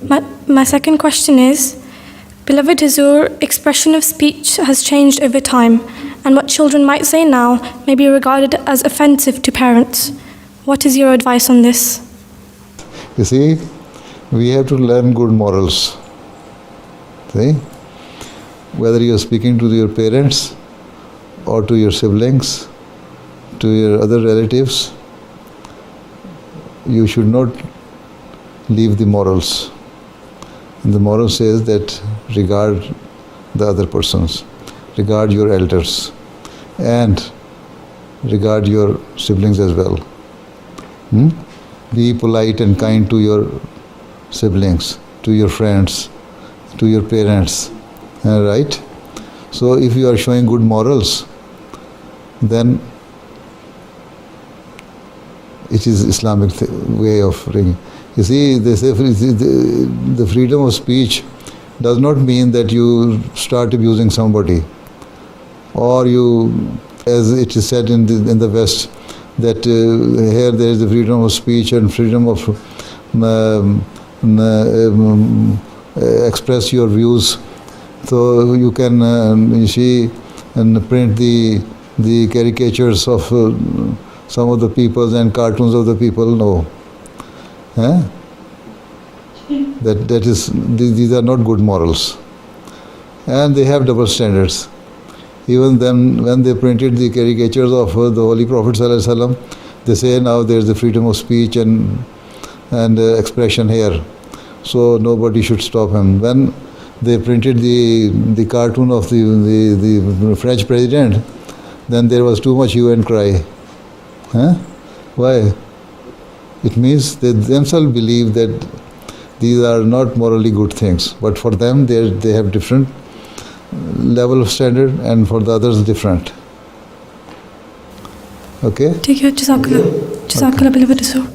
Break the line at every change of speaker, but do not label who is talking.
My second question is, beloved Huzoor, expression of speech has changed over time, and what children might say now may be regarded as offensive to parents. What is your advice on this?
You see, we have to learn good morals. See? Whether you are speaking to your parents or to your siblings, to your other relatives, you should not leave the morals. And the moral says that regard the other persons, regard your elders, and regard your siblings as well. Be polite and kind to your siblings, to your friends, to your parents. Right? So if you are showing good morals, then it is Islamic way of bringing. You see, they say the freedom of speech does not mean that you start abusing somebody, or you, as it is said in the West, that here there is the freedom of speech and freedom of express your views. So you can you see and print the caricatures of some of the people and cartoons of the people. No, that is, these are not good morals, and they have double standards. Even then, when they printed the caricatures of the Holy Prophet ﷺ, they say now there is the freedom of speech and expression here, so nobody should stop him. When they printed the cartoon of the French president, then there was too much hue and cry. Why? It means they themselves believe that these are not morally good things, but for them they have different level of standard, and for the others different. Okay?
ठीक है, जज़ाकल्लाह, beloved Huzoor.